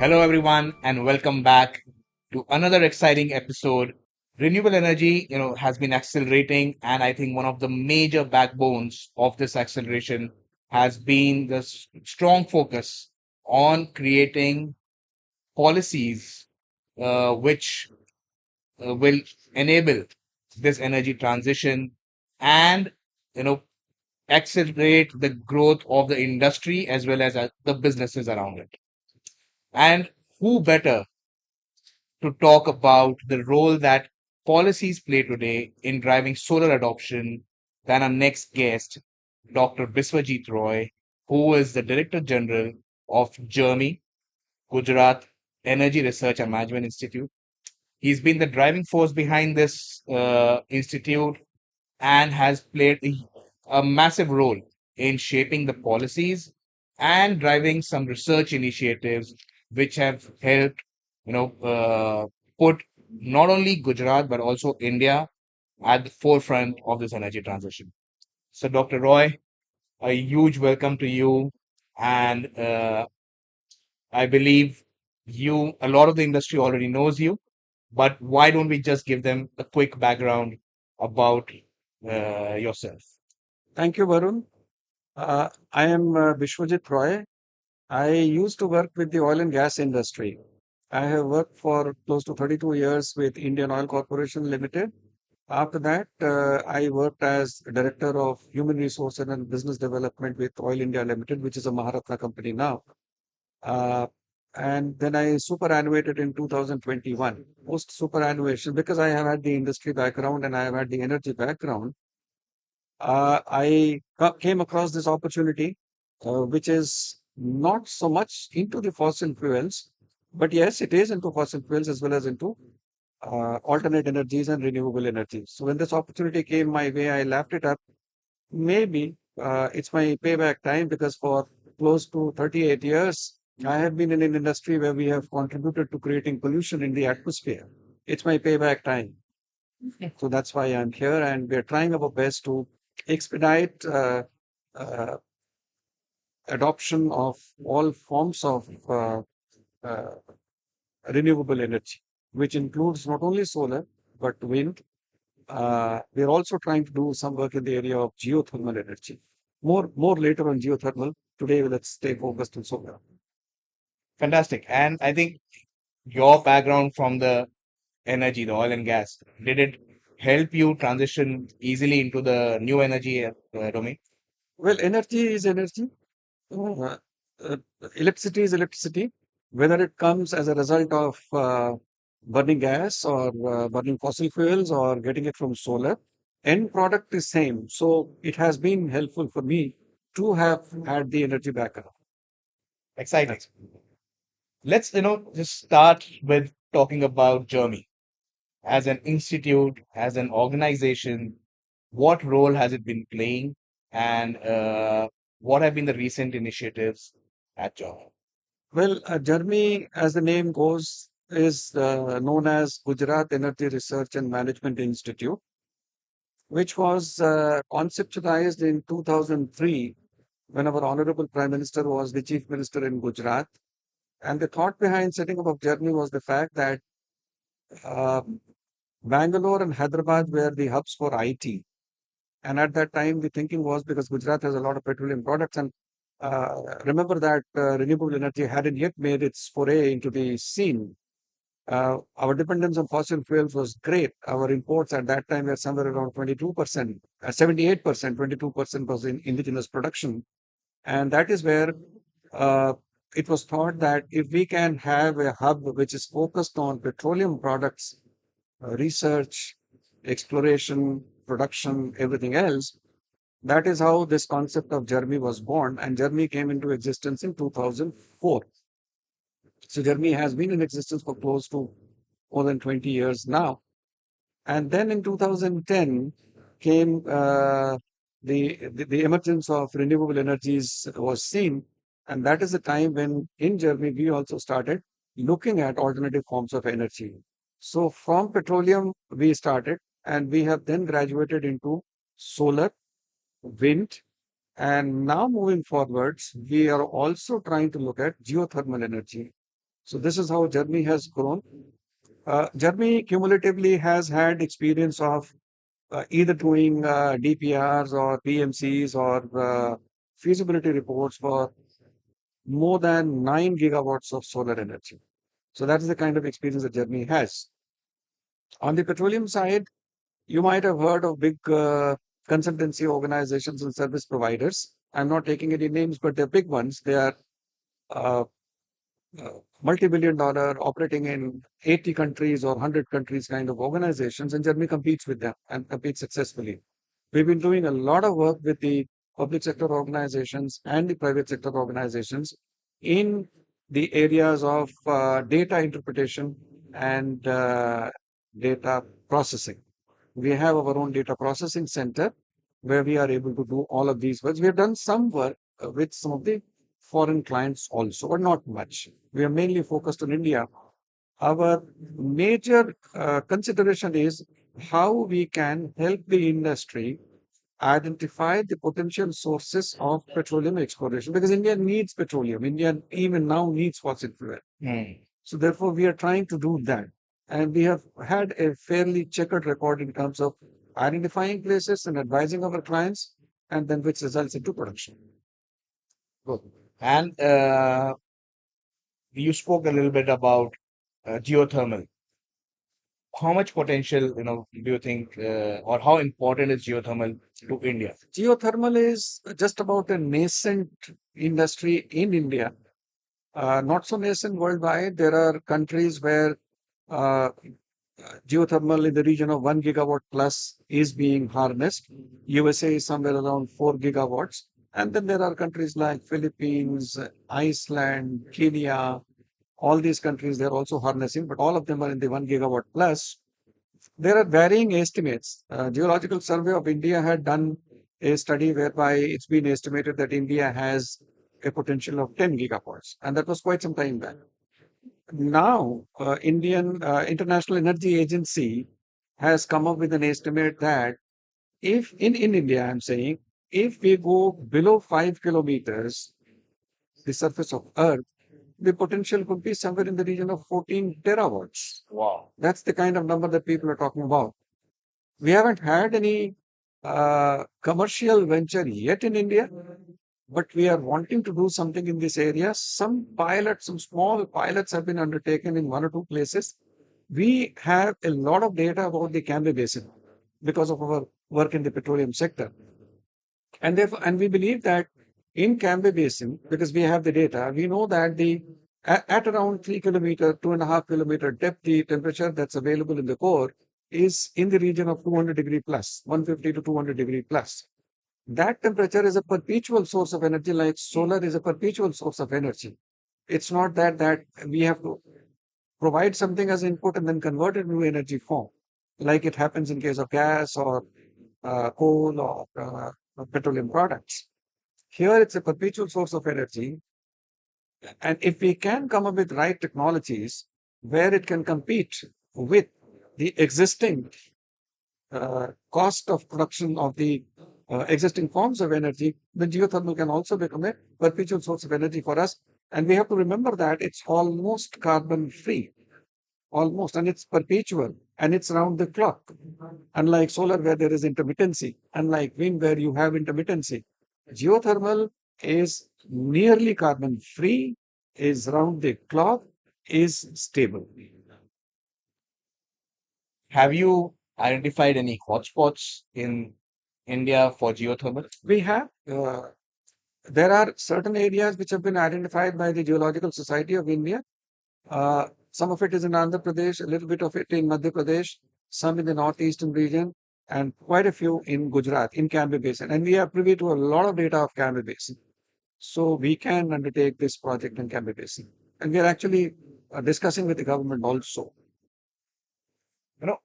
Hello, everyone, and welcome back to another exciting episode. Renewable energy, has been accelerating, and I think one of the major backbones of this acceleration has been the strong focus on creating policies which will enable this energy transition and you know accelerate the growth of the industry as well as the businesses around it. And who better to talk about the role that policies play today in driving solar adoption than our next guest, Dr. Biswajit Roy, who is the Director General of GERMI, Gujarat Energy Research and Management Institute. He's been the driving force behind this institute and has played a massive role in shaping the policies and driving some research initiatives which have helped, put not only Gujarat but also India at the forefront of this energy transition. So, Dr. Roy, a huge welcome to you, and I believe a lot of the industry already knows you, but why don't we just give them a quick background about yourself? Thank you, Varun. I am Biswajit Roy. I used to work with the oil and gas industry. I have worked for close to 32 years with Indian Oil Corporation Limited. After that, I worked as Director of Human Resources and Business Development with Oil India Limited, which is a Maharatna company now. Uh, and then I superannuated in 2021. Post superannuation, because I have had the industry background and I have had the energy background, came across this opportunity, which is not so much into the fossil fuels, but yes, it is into fossil fuels as well as into alternate energies and renewable energies. So when this opportunity came my way, I lapped it up. Maybe it's my payback time because for close to 38 years, I have been in an industry where we have contributed to creating pollution in the atmosphere. It's my payback time. So that's why I'm here, and we're trying our best to expedite uh, adoption of all forms of uh, renewable energy, which includes not only solar but wind. We're also trying to do some work in the area of geothermal energy. More later on geothermal. Today, let's stay focused on solar. Fantastic. And I think your background from the energy, the oil and gas, did it help you transition easily into the new energy domain? Well, energy is energy. Uh, uh, Electricity is electricity, whether it comes as a result of burning gas or burning fossil fuels or getting it from solar. End product is same. So it has been helpful for me to have had the energy background. Exciting. That's Let's, just start with talking about Germany as an institute, as an organization. What role has it been playing, and what have been the recent initiatives at Germany? well, Jeremy, as the name goes, is known as Gujarat Energy Research and Management Institute, which was conceptualized in 2003 when our Honorable Prime Minister was the Chief Minister in Gujarat. And the thought behind setting up of Journey was the fact that uh, Bangalore and Hyderabad were the hubs for IT. And at that time, the thinking was because Gujarat has a lot of petroleum products, and remember that renewable energy hadn't yet made its foray into the scene. Our dependence on fossil fuels was great. Our imports at that time were somewhere around 22%, 78%, 22% was in indigenous production. And that is where uh, it was thought that if we can have a hub which is focused on petroleum products, research, exploration, production, everything else, that is how this concept of Jeremy was born. And Jeremy came into existence in 2004. So Jeremy has been in existence for close to more than 20 years now. And then in 2010 came the emergence of renewable energies was seen. And that is the time when in Germany we also started looking at alternative forms of energy. So from petroleum we started, and we have then graduated into solar, wind, and now moving forwards, we are also trying to look at geothermal energy. So this is how Germany has grown. Germany cumulatively has had experience of either doing DPRs or PMCs or feasibility reports for more than 9 gigawatts of solar energy. So that's the kind of experience that Germany has. On the petroleum side, you might have heard of big consultancy organizations and service providers. I'm not taking any names, but they're big ones. They are uh, multi-billion dollar operating in 80 countries or 100 countries kind of organizations, and Germany competes with them and competes successfully. We've been doing a lot of work with the public sector organizations and the private sector organizations in the areas of data interpretation and data processing. We have our own data processing center where we are able to do all of these works. We have done some work with some of the foreign clients also, but not much. We are mainly focused on India. Our major consideration is how we can help the industry identify the potential sources of petroleum exploration because India needs petroleum. India even now needs fossil fuel. Hmm. So therefore, we are trying to do that. And we have had a fairly checkered record in terms of identifying places and advising our clients, and then which results into production. Good. And you spoke a little bit about geothermal. How much potential, do you think, or how important is geothermal to India? Geothermal is just about a nascent industry in India. Not so nascent worldwide. There are countries where uh, geothermal in the region of 1 gigawatt plus is being harnessed. USA is somewhere around 4 gigawatts. And then there are countries like Philippines, Iceland, Kenya, all these countries, they're also harnessing, but all of them are in the 1 gigawatt plus. There are varying estimates. Geological Survey of India had done a study whereby it's been estimated that India has a potential of 10 gigawatts, and that was quite some time back. Now, Indian International Energy Agency has come up with an estimate that if in India, I'm saying, if we go below 5 kilometers, the surface of Earth, the potential could be somewhere in the region of 14 terawatts. Wow. That's the kind of number that people are talking about. We haven't had any commercial venture yet in India, but we are wanting to do something in this area. Some pilots, some small pilots have been undertaken in one or two places. We have a lot of data about the Cambay Basin because of our work in the petroleum sector. And therefore, and we believe that in Cambay Basin, because we have the data, we know that at around 3 kilometer, 2.5 kilometer depth, the temperature that's available in the core is in the region of 200-degree plus, 150 to 200-degree plus. That temperature is a perpetual source of energy, like solar is a perpetual source of energy. It's not that we have to provide something as input and then convert it into energy form, like it happens in case of gas or coal or petroleum products. Here, it's a perpetual source of energy. And if we can come up with right technologies where it can compete with the existing cost of production of the existing forms of energy, then geothermal can also become a perpetual source of energy for us. And we have to remember that it's almost carbon free, almost, and it's perpetual and it's round the clock. Unlike solar, where there is intermittency, unlike wind, where you have intermittency, geothermal is nearly carbon free, is round the clock, is stable. Have you identified any hotspots in India for geothermal? We have, there are certain areas which have been identified by the Geological Society of India. Some of it is in Andhra Pradesh, a little bit of it in Madhya Pradesh, some in the northeastern region, and quite a few in Gujarat, in Cambay Basin. And we are privy to a lot of data of Cambay Basin. So we can undertake this project in Cambay Basin. And we are actually discussing with the government also. You know,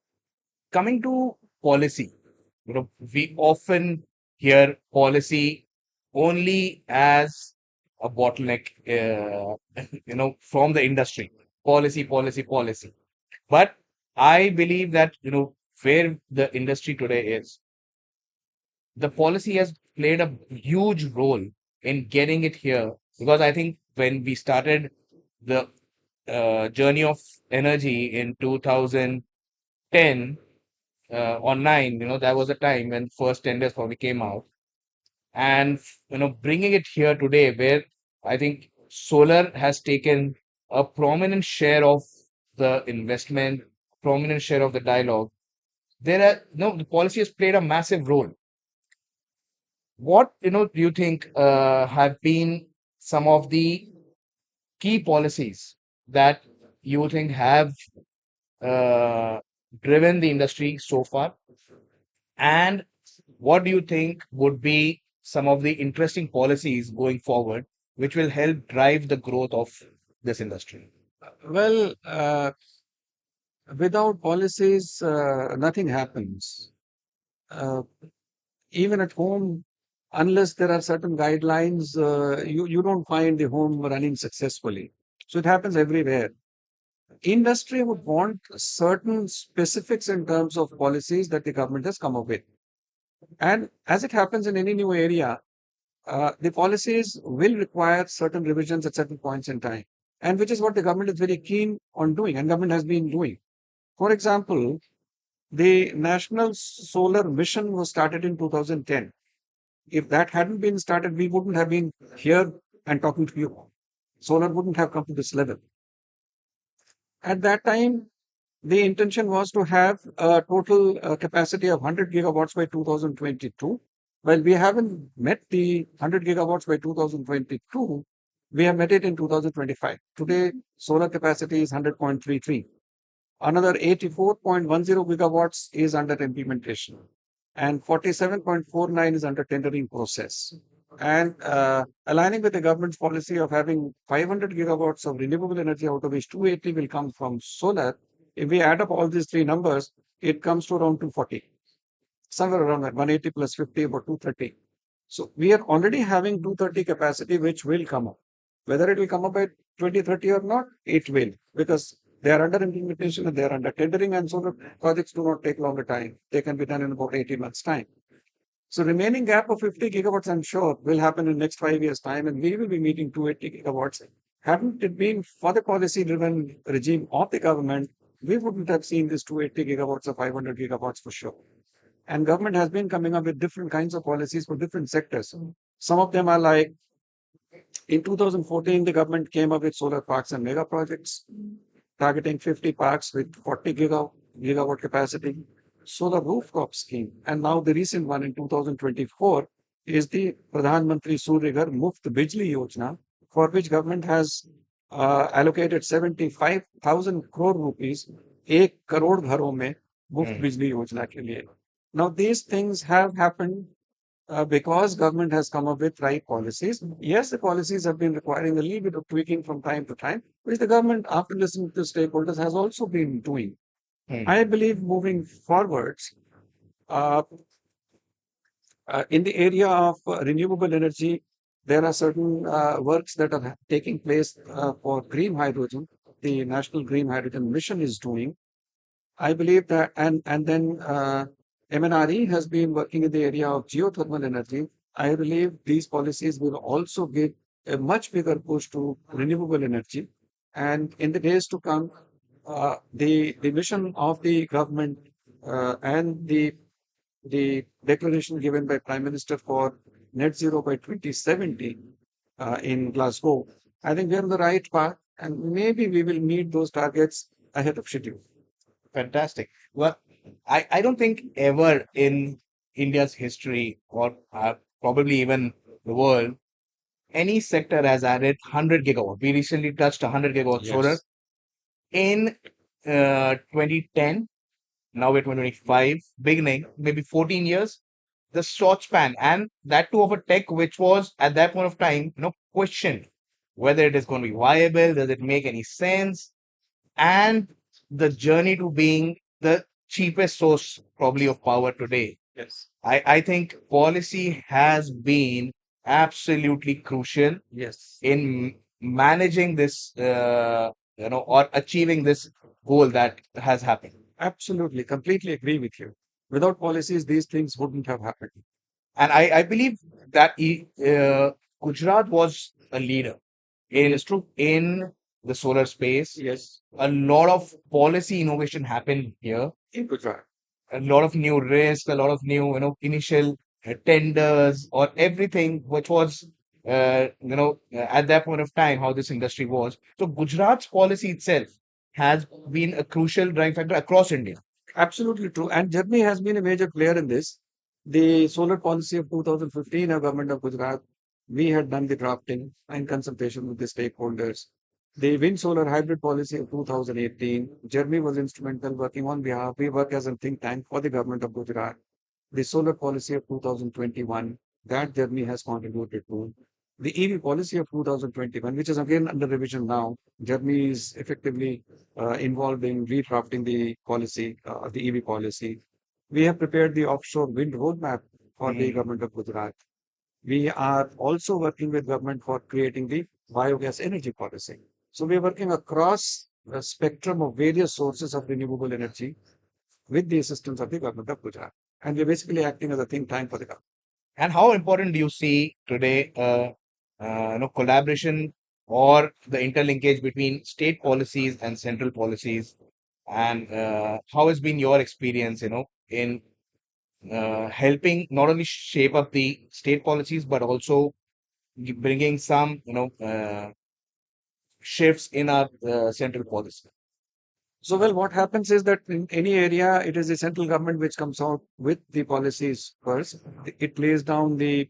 coming to policy, we often hear policy only as a bottleneck, from the industry. Policy, policy, policy. But I believe that, where the industry today is, the policy has played a huge role in getting it here. Because I think when we started the journey of energy in 2010 or 9, that was a time when first tenders probably came out. And, bringing it here today, where I think solar has taken a prominent share of the investment, prominent share of the dialogue. The policy has played a massive role. What, do you think have been some of the key policies that you think have uh, driven the industry so far? And what do you think would be some of the interesting policies going forward, which will help drive the growth of this industry? Well, without policies, nothing happens. Uh, Even at home, unless there are certain guidelines, you don't find the home running successfully. So it happens everywhere. Industry would want certain specifics in terms of policies that the government has come up with. And as it happens in any new area, the policies will require certain revisions at certain points in time, and which is what the government is very keen on doing, and government has been doing. For example, the National Solar Mission was started in 2010. If that hadn't been started, we wouldn't have been here and talking to you. Solar wouldn't have come to this level. At that time, the intention was to have a total capacity of 100 gigawatts by 2022. Well, we haven't met the 100 gigawatts by 2022. We have met it in 2025. Today, solar capacity is 100.33. Another 84.10 gigawatts is under implementation, and 47.49 is under tendering process. And aligning with the government's policy of having 500 gigawatts of renewable energy, out of which 280 will come from solar, if we add up all these three numbers, it comes to around 240, somewhere around that 180 plus 50, about 230. So we are already having 230 capacity, which will come up. Whether it will come up by 2030 or not, it will, because they are under implementation and they are under tendering, and solar projects do not take longer time. They can be done in about 18 months' time. So remaining gap of 50 gigawatts, I'm sure, will happen in next 5 years' time, and we will be meeting 280 gigawatts. Hadn't it been for the policy-driven regime of the government, we wouldn't have seen this 280 gigawatts or 500 gigawatts for sure. And government has been coming up with different kinds of policies for different sectors. Some of them are like, in 2014, the government came up with solar parks and mega projects, targeting 50 parks with 40 gigawatt capacity, solar rooftop scheme. And now the recent one in 2024 is the Pradhan Mantri Surya Ghar Muft Bijli Yojana, for which government has allocated 75,000 crore rupees, 1 crore घरों में मुफ्त Hmm. बिजली योजना के लिए. Now these things have happened because government has come up with right policies. Yes, the policies have been requiring a little bit of tweaking from time to time, which the government, after listening to stakeholders, has also been doing. Hmm. I believe moving forwards, uh, in the area of renewable energy, there are certain works that are taking place for green hydrogen. The National Green Hydrogen Mission is doing. I believe that, and then MNRE has been working in the area of geothermal energy. I believe these policies will also give a much bigger push to renewable energy. And in the days to come, the mission of the government and the declaration given by Prime Minister for net zero by 2070 in Glasgow, I think we're on the right path, and maybe we will meet those targets ahead of schedule. Fantastic. Well, I don't think ever in India's history, or probably even the world, any sector has added 100 gigawatt. We recently touched 100 gigawatt solar Yes. in 2010. Now we're 2025, beginning, maybe 14 years, the short span, and that too of a tech which was at that point of time, questioned whether it is going to be viable, does it make any sense, and the journey to being the cheapest source probably of power today. Yes. I think policy has been absolutely crucial Yes. in managing this, or achieving this goal that has happened. Absolutely. Completely agree with you. Without policies, these things wouldn't have happened. And I believe that Gujarat was a leader in Yes, true. in the solar space. Yes. A lot of policy innovation happened here. In Gujarat. A lot of new risks, a lot of new, initial tenders or everything, which was, at that point of time, how this industry was. So Gujarat's policy itself has been a crucial driving factor across India. Absolutely true. And Germany has been a major player in this. The solar policy of 2015, our government of Gujarat, we had done the drafting in consultation with the stakeholders. The wind solar hybrid policy of 2018, Germany was instrumental working on behalf. We work as a think tank for the government of Gujarat. The solar policy of 2021, that Germany has contributed to. The EV policy of 2021, which is again under revision now. Germany is effectively involved in redrafting the policy, the EV policy. We have prepared the offshore wind roadmap for the Mm. government of Gujarat. We are also working with government for creating the biogas energy policy. So we are working across a spectrum of various sources of renewable energy with the assistance of the government of Gujarat. And we're basically acting as a think tank for the government. And how important do you see today, collaboration or the interlinkage between state policies and central policies? And how has been your experience, in helping not only shape up the state policies, but also bringing some, shifts in our central policy? So, well, what happens is that in any area, it is the central government which comes out with the policies first. It lays down the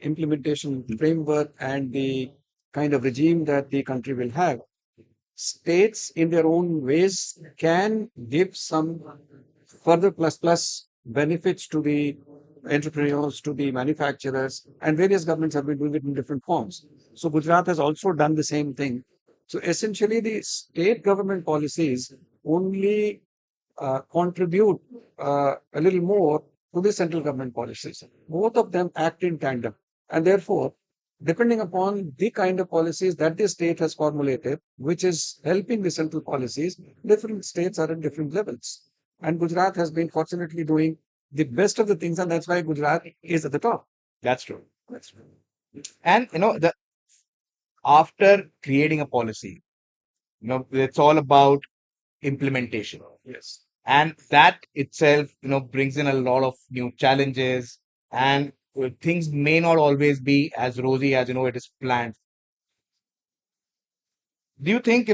implementation framework and the kind of regime that the country will have. States, in their own ways, can give some further plus benefits to the entrepreneurs, to the manufacturers, and various governments have been doing it in different forms. So Gujarat has also done the same thing. So essentially, the state government policies only contribute a little more to the central government policies. Both of them act in tandem. And therefore, depending upon the kind of policies that the state has formulated, which is helping the central policies, different states are at different levels. And Gujarat has been fortunately doing the best of the things, and that's why Gujarat is at the top. That's true. That's true. And the after creating a policy, it's all about implementation. Yes. And that itself, brings in a lot of new challenges, and things may not always be as rosy as, it is planned. Do you think,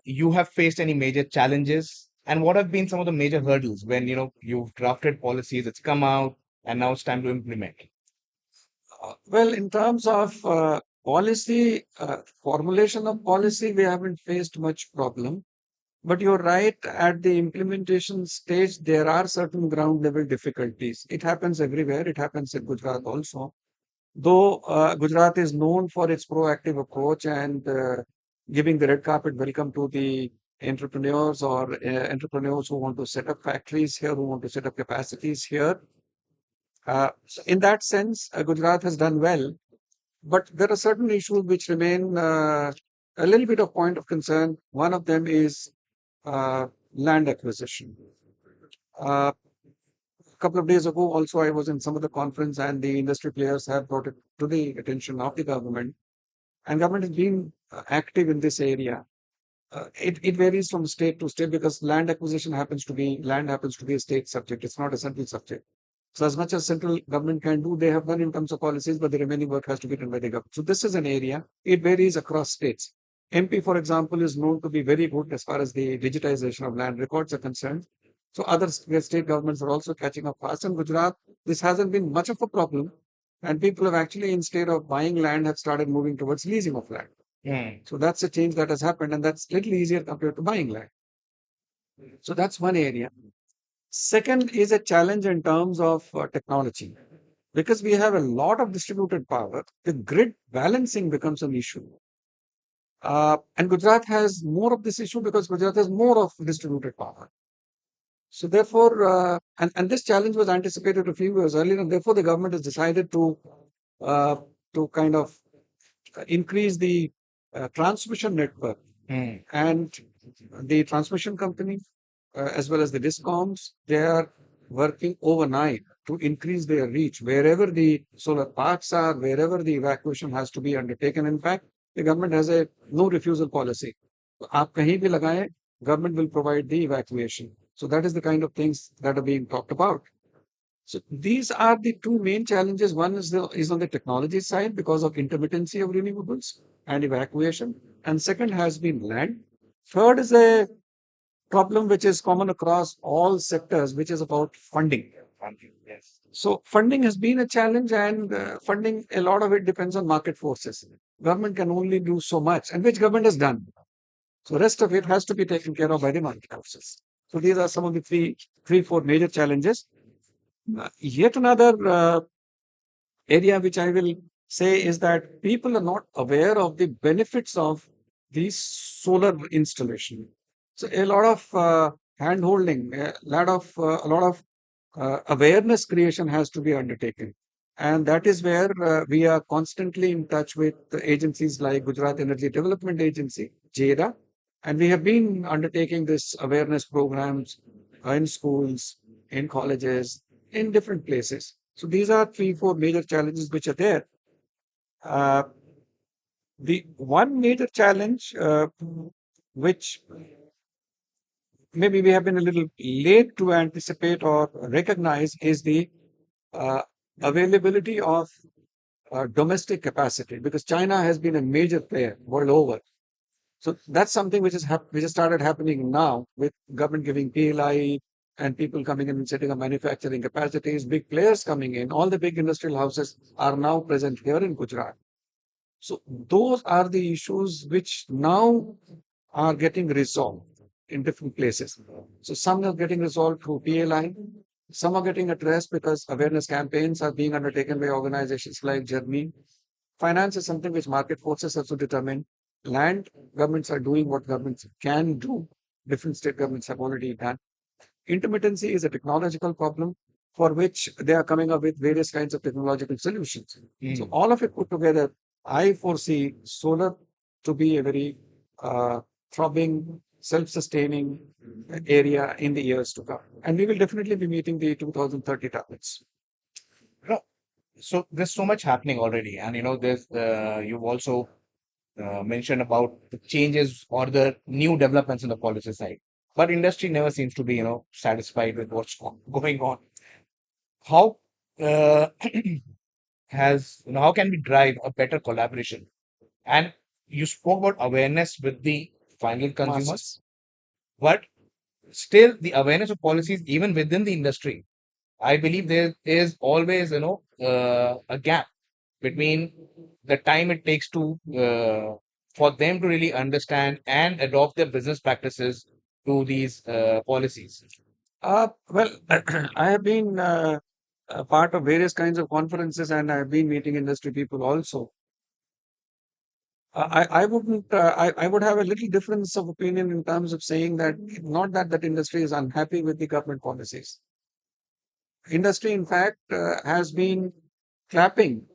you have faced any major challenges, and what have been some of the major hurdles when, you've drafted policies, it's come out, and now it's time to implement? Well, in terms of policy, formulation of policy, we haven't faced much problem. But you're right, at the implementation stage, there are certain ground level difficulties. It happens everywhere. It happens in Gujarat also. Though Gujarat is known for its proactive approach and giving the red carpet welcome to the entrepreneurs or entrepreneurs who want to set up factories here, who want to set up capacities here. So in that sense, Gujarat has done well. But there are certain issues which remain a little bit of point of concern. One of them is land acquisition. A couple of days ago, also, I was in some of the conference, and the industry players have brought it to the attention of the government. And government has been active in this area. It varies from state to state because land happens to be a state subject. It's not a central subject. So as much as central government can do, they have done in terms of policies, but the remaining work has to be done by the government. So this is an area. It varies across states. MP, for example, is known to be very good as far as the digitization of land records are concerned. So other state governments are also catching up fast. In Gujarat, this hasn't been much of a problem. And people have actually, instead of buying land, have started moving towards leasing of land. Hmm. So that's a change that has happened, and that's little easier compared to buying land. So that's one area. Second is a challenge in terms of technology. Because we have a lot of distributed power, the grid balancing becomes an issue. And Gujarat has more of this issue because Gujarat has more of distributed power. So therefore, and this challenge was anticipated a few years earlier, and therefore the government has decided uh, to kind of increase the transmission network. Hmm. And the transmission company, as well as the discoms, they are working overnight to increase their reach wherever the solar parks are, wherever the evacuation has to be undertaken. In fact, the government has a no refusal policy. आप कहीं भी लगाएं, government will provide the evacuation. So that is the kind of things that are being talked about. So these are the two main challenges. One is on the technology side because of intermittency of renewables and evacuation, and second has been land. Third is a problem which is common across all sectors, which is about funding. Funding, yes. So funding has been a challenge, and funding, a lot of it depends on market forces. Government can only do so much, and which government has done. So rest of it has to be taken care of by the market forces. So these are some of the four major challenges. Yet another area which I will say is that people are not aware of the benefits of these solar installation. So a lot of hand holding, a lot of awareness creation has to be undertaken. And that is where we are constantly in touch with the agencies like Gujarat Energy Development Agency, JEDA, and we have been undertaking this awareness programs in schools, in colleges, in different places. So these are three, four major challenges which are there. Uh, the one major challenge which maybe we have been a little late to anticipate or recognize is the uh, availability of domestic capacity because China has been a major player world over. So that's something which has started happening now with government giving PLI and people coming in and setting up manufacturing capacities, big players coming in. All the big industrial houses are now present here in Gujarat. So those are the issues which now are getting resolved in different places. So some are getting resolved through PLI, some are getting addressed because awareness campaigns are being undertaken by organizations like Germany. Finance is something which market forces have to determine. Land, governments are doing what governments can do. Different state governments have already done. Intermittency is a technological problem for which they are coming up with various kinds of technological solutions. So all of it put together, I foresee solar to be a very throbbing, self-sustaining area in the years to come. And we will definitely be meeting the 2030 targets. You know, so there's so much happening already, and there's you've also mentioned about the changes or the new developments in the policy side. But industry never seems to be, satisfied with what's going on. How uh, how can we drive a better collaboration? And you spoke about awareness with the final consumers, Masses. but still the awareness of policies even within the industry. I believe there is always, a gap between the time it takes to for them to really understand and adopt their business practices to these policies. Well, I have been a part of various kinds of conferences and I've been meeting industry people also. I wouldn't, I would have a little difference of opinion in terms of saying that not that industry is unhappy with the government policies. Industry, in fact, has been clapping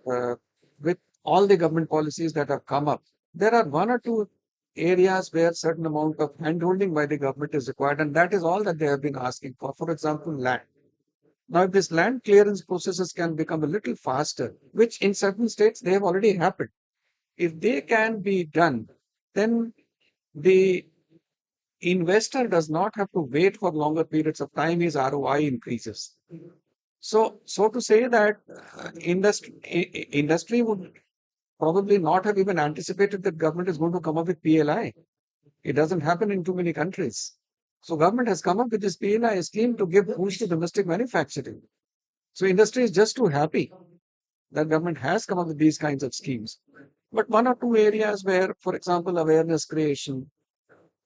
uh, with all the government policies that have come up. There are one or two areas where certain amount of handholding by the government is required, and that is all that they have been asking for. For example, land. Now, if this land clearance processes can become a little faster, which in certain states they have already happened, if they can be done, then the investor does not have to wait for longer periods of time, his ROI increases. So to say that industry would probably not have even anticipated that government is going to come up with PLI. It doesn't happen in too many countries. So government has come up with this PLI scheme to give boost to domestic manufacturing. So industry is just too happy that government has come up with these kinds of schemes. But one or two areas where, for example, awareness creation,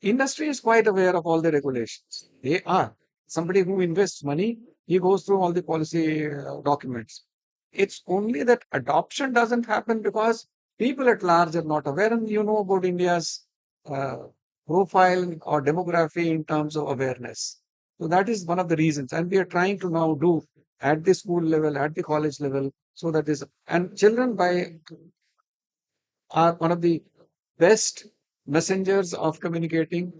industry is quite aware of all the regulations. They are. Somebody who invests money, he goes through all the policy documents. It's only that adoption doesn't happen because people at large are not aware. And you know about India's uh, profile or demography in terms of awareness. So that is one of the reasons. And we are trying to now do at the school level, at the college level, so that is, and children by are one of the best messengers of communicating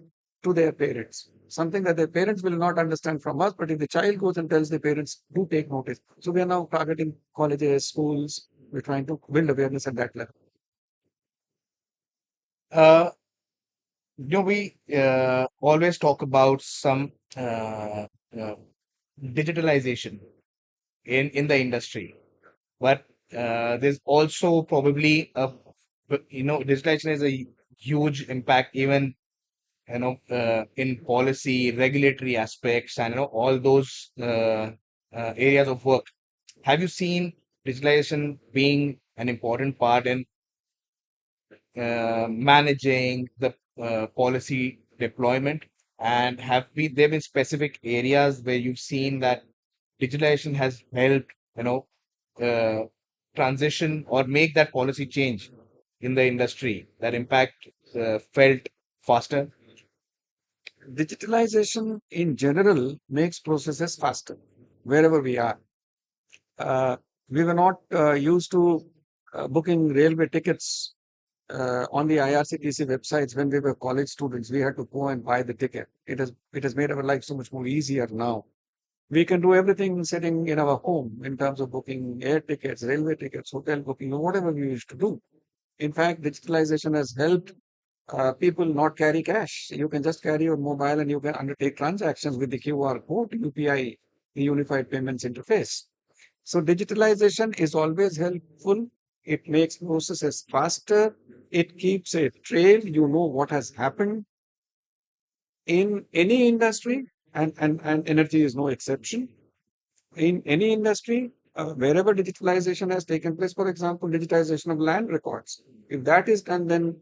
to their parents. Something that their parents will not understand from us, but if the child goes and tells the parents, do take notice. So we are now targeting colleges, schools. We're trying to build awareness at that level. Uh, we always talk about some uh, digitalization in the industry, but there's also probably digitalization is a huge impact even in policy, regulatory aspects, and all those areas of work. Have you seen digitalization being an important part in managing the policy deployment? And have there been specific areas where you've seen that digitalization has helped, uh, transition or make that policy change in the industry that impact felt faster? Digitalization in general makes processes faster wherever we are. Uh, we were not used to booking railway tickets on the IRCTC websites when we were college students. We had to go and buy the ticket. It has made our life so much more easier now. We can do everything sitting in our home in terms of booking air tickets, railway tickets, hotel booking, or whatever we used to do. In fact, digitalization has helped people not carry cash. You can just carry your mobile and you can undertake transactions with the QR code, UPI, the Unified Payments Interface. So digitalization is always helpful. It makes processes faster. It keeps a trail. You know what has happened in any industry, and energy is no exception. In any industry, wherever digitalization has taken place, for example, digitization of land records, if that is done, then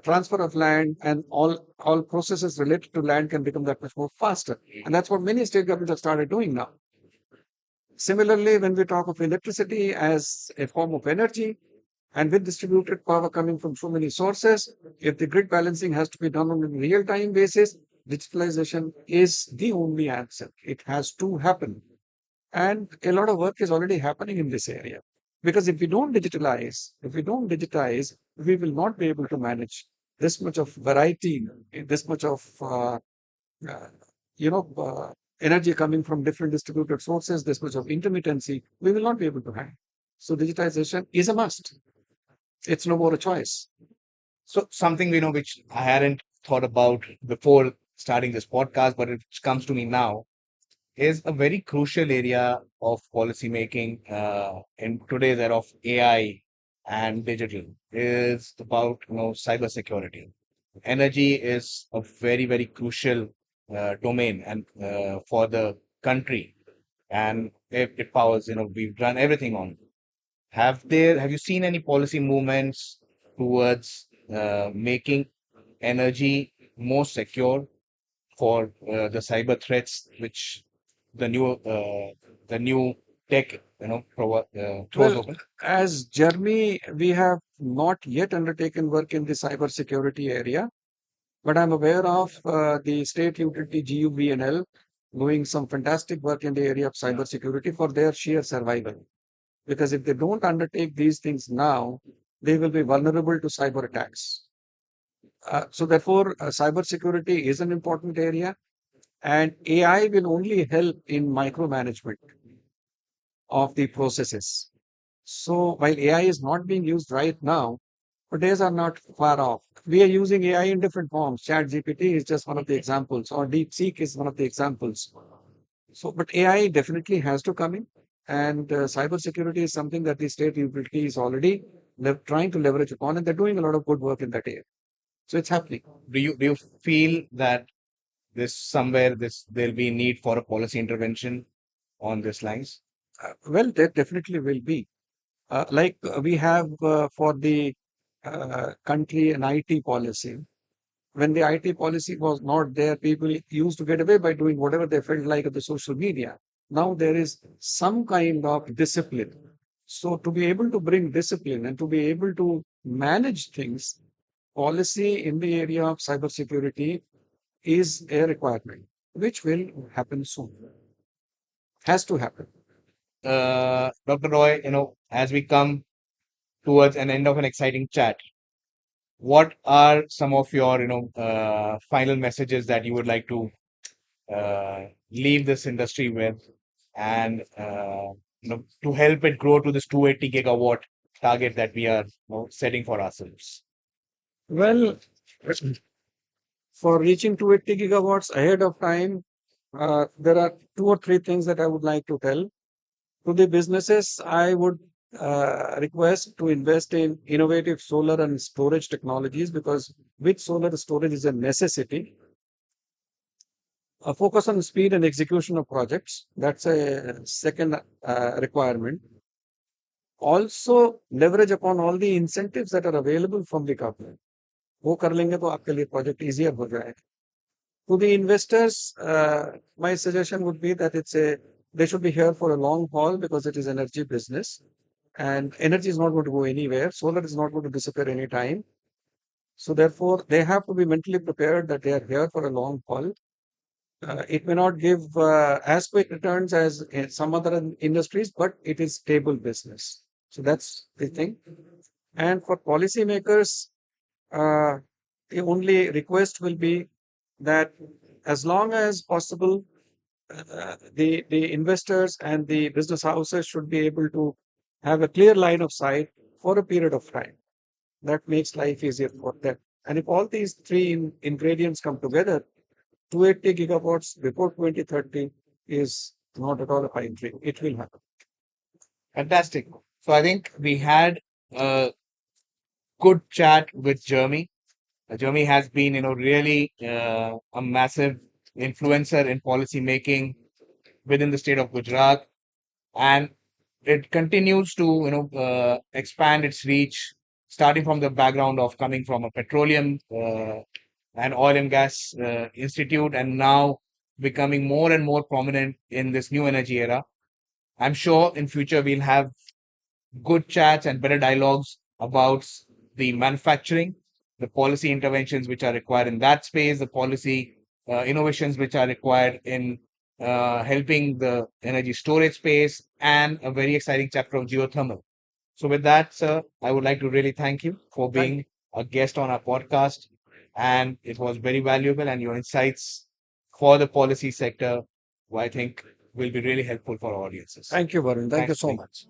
transfer of land and all processes related to land can become that much more faster. And that's what many state governments have started doing now. Similarly, when we talk of electricity as a form of energy, and with distributed power coming from so many sources, if the grid balancing has to be done on a real time basis, digitalization is the only answer. It has to happen. And a lot of work is already happening in this area. Because if we don't digitize, we will not be able to manage this much of variety, this much of uh, you know, uh, energy coming from different distributed sources, this much of intermittency, we will not be able to handle. So digitization is a must. It's no more a choice. So something which I hadn't thought about before starting this podcast, but it comes to me now, is a very crucial area of policy making in today's era of AI and digital, is about cybersecurity. Energy is a very very crucial domain and for the country, and it powers, we've done everything on. Have you seen any policy movements towards making energy more secure for the cyber threats which the new tech throws Well, open? as Germany, we have not yet undertaken work in the cybersecurity area, but I'm aware of the state utility GUVNL doing some fantastic work in the area of cybersecurity for their sheer survival. Because if they don't undertake these things now, they will be vulnerable to cyber attacks. So therefore, cybersecurity is an important area, and AI will only help in micromanagement of the processes. So while AI is not being used right now, but days are not far off. We are using AI in different forms. ChatGPT is just one of the examples, or DeepSeek is one of the examples. So, but AI definitely has to come in, and cybersecurity is something that the state utility is already trying to leverage upon, and they're doing a lot of good work in that area. So it's happening. Do you feel that this there'll be need for a policy intervention on these lines? Well, there definitely will be. We have for the country an IT policy. When the IT policy was not there, people used to get away by doing whatever they felt like on the social media. Now there is some kind of discipline. So to be able to bring discipline and to be able to manage things, policy in the area of cybersecurity is a requirement, which will happen soon. Has to happen. Dr. Roy, as we come towards an end of an exciting chat, what are some of your final messages that you would like to leave this industry with, and to help it grow to this 280 gigawatt target that we are setting for ourselves? Well, for reaching 280 gigawatts ahead of time, there are two or three things that I would like to tell. To the businesses, I would request to invest in innovative solar and storage technologies because with solar storage is a necessity. A focus on speed and execution of projects. That's a second requirement. Also, leverage upon all the incentives that are available from the government. वो कर लेंगे तो आपके लिए project easier हो जाएगा. To the investors, my suggestion would be that they should be here for a long haul because it is energy business and energy is not going to go anywhere. Solar is not going to disappear anytime. So therefore, they have to be mentally prepared that they are here for a long haul. It may not give as quick returns as in some other industries, but it is stable business. So that's the thing. And for policymakers, uh, the only request will be that as long as possible, the investors and the business houses should be able to have a clear line of sight for a period of time. That makes life easier for them. And if all these three ingredients come together, 280 gigawatts before 2030 is not at all a pipe dream. It will happen. Fantastic. So I think we had a good chat with Jeremy. Jeremy has been, really a massive influencer in policy making within the state of Gujarat, and it continues to, expand its reach, starting from the background of coming from a petroleum and oil and gas institute, and now becoming more and more prominent in this new energy era. I'm sure in future we'll have good chats and better dialogues about the manufacturing, the policy interventions which are required in that space, the policy innovations which are required in helping the energy storage space, and a very exciting chapter of geothermal. So, with that, sir, I would like to really thank you for Thank being a guest on our podcast. And it was very valuable, and your insights for the policy sector, I think, will be really helpful for our audiences. Thank you, Varun. Thank you Thanks for so being. much.